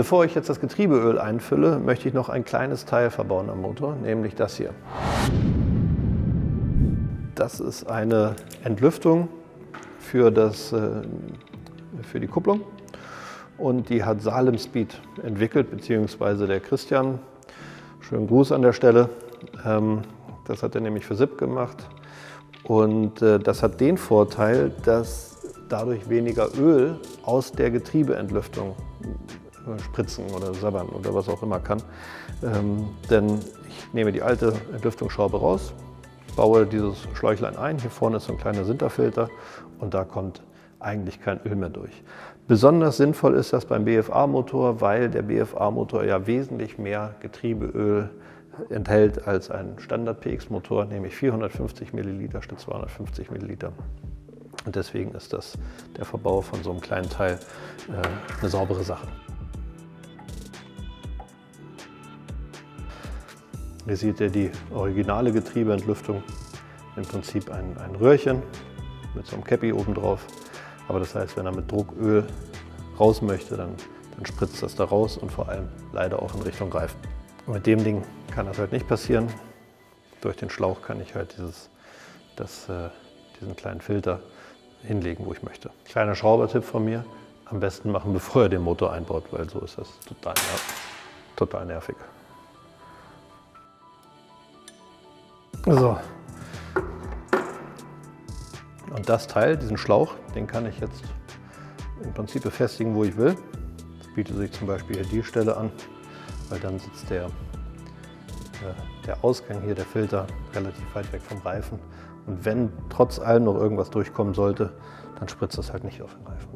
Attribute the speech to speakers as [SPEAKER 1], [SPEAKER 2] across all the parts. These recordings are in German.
[SPEAKER 1] Bevor ich jetzt das Getriebeöl einfülle, möchte ich noch ein kleines Teil verbauen am Motor, nämlich das hier. Das ist eine Entlüftung für die Kupplung und die hat Salem Speed entwickelt, beziehungsweise der Christian. Schönen Gruß an der Stelle. Das hat er nämlich für SIP gemacht und das hat den Vorteil, dass dadurch weniger Öl aus der Getriebeentlüftung spritzen oder sabbern oder was auch immer kann. Denn ich nehme die alte Entlüftungsschraube raus, baue dieses Schläuchlein ein. Hier vorne ist so ein kleiner Sinterfilter und da kommt eigentlich kein Öl mehr durch. Besonders sinnvoll ist das beim BFA-Motor, weil der BFA-Motor ja wesentlich mehr Getriebeöl enthält als ein Standard-PX-Motor, nämlich 450 Milliliter statt 250 Milliliter. Und deswegen ist der Verbau von so einem kleinen Teil eine saubere Sache. Hier seht ihr die originale Getriebeentlüftung, im Prinzip ein Röhrchen mit so einem Käppi oben drauf. Aber das heißt, wenn er mit Druck Öl raus möchte, dann spritzt das da raus und vor allem leider auch in Richtung Reifen. Und mit dem Ding kann das halt nicht passieren. Durch den Schlauch kann ich halt diesen kleinen Filter hinlegen, wo ich möchte. Kleiner Schraubertipp von mir, am besten machen, bevor ihr den Motor einbaut, weil so ist das total nervig. So. Und das Teil, diesen Schlauch, den kann ich jetzt im Prinzip befestigen, wo ich will. Das bietet sich zum Beispiel hier die Stelle an, weil dann sitzt der Ausgang hier, der Filter, relativ weit weg vom Reifen. Und wenn trotz allem noch irgendwas durchkommen sollte, dann spritzt das halt nicht auf den Reifen.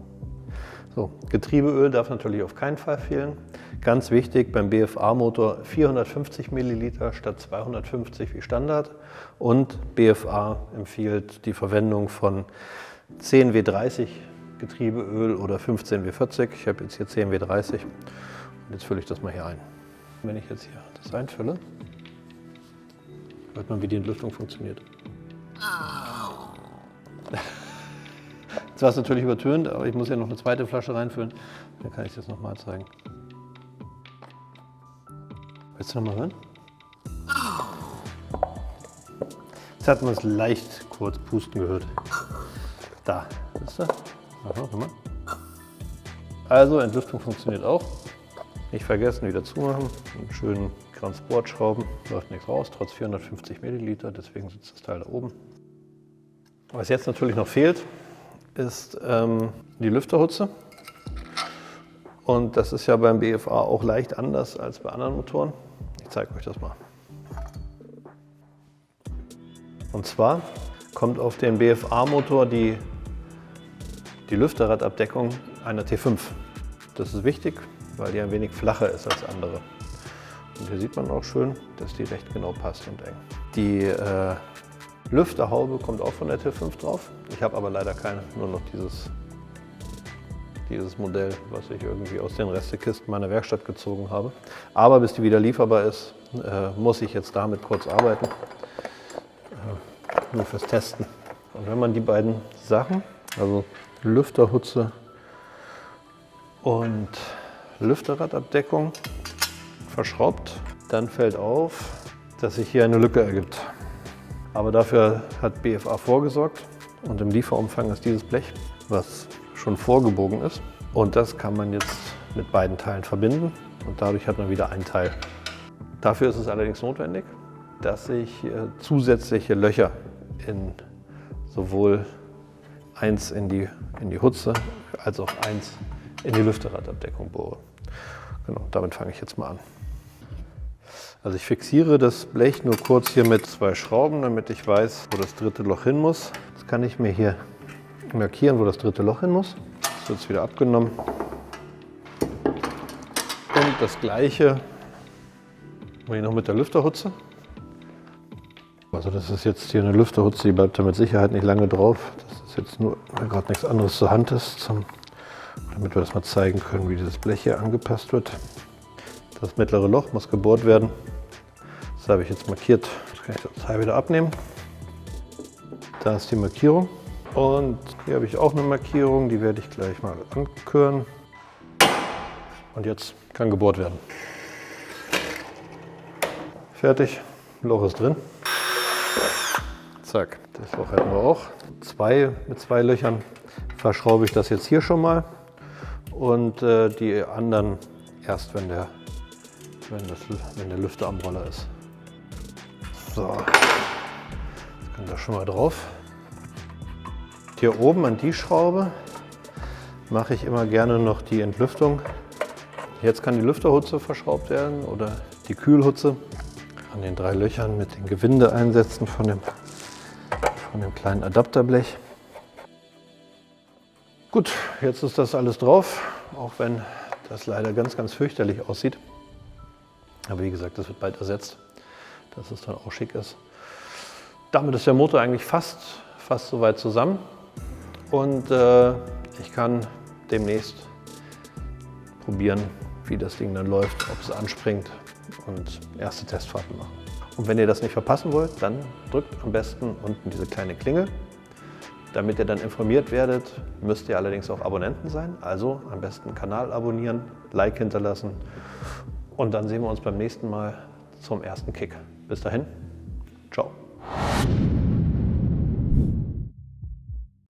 [SPEAKER 1] So, Getriebeöl darf natürlich auf keinen Fall fehlen. Ganz wichtig beim BFA-Motor 450 Milliliter statt 250 wie Standard. Und BFA empfiehlt die Verwendung von 10W30 Getriebeöl oder 15W40. Ich habe jetzt hier 10W30 und jetzt fülle ich das mal hier ein. Wenn ich jetzt hier das einfülle, hört man, wie die Entlüftung funktioniert. Jetzt war es natürlich übertönt, aber ich muss ja noch eine zweite Flasche reinfüllen. Dann kann ich das nochmal zeigen. Willst du nochmal hören? Jetzt hat man es leicht kurz pusten gehört. Da, siehst du? Aha, mal. Also, Entlüftung funktioniert auch. Nicht vergessen, wieder zumachen. Mit schönen Transportschrauben. Läuft nichts raus, trotz 450 Milliliter. Deswegen sitzt das Teil da oben. Was jetzt natürlich noch fehlt, ist die Lüfterhutze. Und das ist ja beim BFA auch leicht anders als bei anderen Motoren. Ich zeige euch das mal. Und zwar kommt auf den BFA-Motor die Lüfterradabdeckung einer T5. Das ist wichtig, weil die ein wenig flacher ist als andere. Und hier sieht man auch schön, dass die recht genau passt und eng. Die Lüfterhaube kommt auch von der T5 drauf. Ich habe aber leider keine, nur noch dieses Modell, was ich irgendwie aus den Restekisten meiner Werkstatt gezogen habe. Aber bis die wieder lieferbar ist, muss ich jetzt damit kurz arbeiten, nur fürs Testen. Und wenn man die beiden Sachen, also Lüfterhutze und Lüfterradabdeckung, verschraubt, dann fällt auf, dass sich hier eine Lücke ergibt. Aber dafür hat BFA vorgesorgt und im Lieferumfang ist dieses Blech, was schon vorgebogen ist. Und das kann man jetzt mit beiden Teilen verbinden und dadurch hat man wieder ein Teil. Dafür ist es allerdings notwendig, dass ich zusätzliche Löcher in sowohl eins in die Hutze als auch eins in die Lüfterradabdeckung bohre. Genau, damit fange ich jetzt mal an. Also ich fixiere das Blech nur kurz hier mit 2 Schrauben, damit ich weiß, wo das dritte Loch hin muss. Jetzt kann ich mir hier markieren, wo das dritte Loch hin muss. Das wird jetzt wieder abgenommen. Und das gleiche mache ich noch mit der Lüfterhutze. Also das ist jetzt hier eine Lüfterhutze, die bleibt da mit Sicherheit nicht lange drauf. Das ist jetzt nur, weil gerade nichts anderes zur Hand ist, damit wir das mal zeigen können, wie dieses Blech hier angepasst wird. Das mittlere Loch muss gebohrt werden. Das habe ich jetzt markiert. Das kann ich das Teil wieder abnehmen. Da ist die Markierung. Und hier habe ich auch eine Markierung, die werde ich gleich mal ankören. Und jetzt kann gebohrt werden. Fertig, Loch ist drin. Zack, das Loch hätten wir auch. Mit zwei Löchern verschraube ich das jetzt hier schon mal und die anderen erst, wenn der Lüfter am Roller ist. So, jetzt kommt das schon mal drauf. Hier oben an die Schraube mache ich immer gerne noch die Entlüftung. Jetzt kann die Lüfterhutze verschraubt werden oder die Kühlhutze. An den 3 Löchern mit den Gewinde-Einsätzen von dem kleinen Adapterblech. Gut, jetzt ist das alles drauf, auch wenn das leider ganz, ganz fürchterlich aussieht. Aber wie gesagt, das wird bald ersetzt, dass es dann auch schick ist. Damit ist der Motor eigentlich fast soweit zusammen. Und ich kann demnächst probieren, wie das Ding dann läuft, ob es anspringt und erste Testfahrten machen. Und wenn ihr das nicht verpassen wollt, dann drückt am besten unten diese kleine Klingel. Damit ihr dann informiert werdet, müsst ihr allerdings auch Abonnenten sein. Also am besten Kanal abonnieren, Like hinterlassen und dann sehen wir uns beim nächsten Mal zum ersten Kick. Bis dahin, ciao.